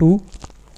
2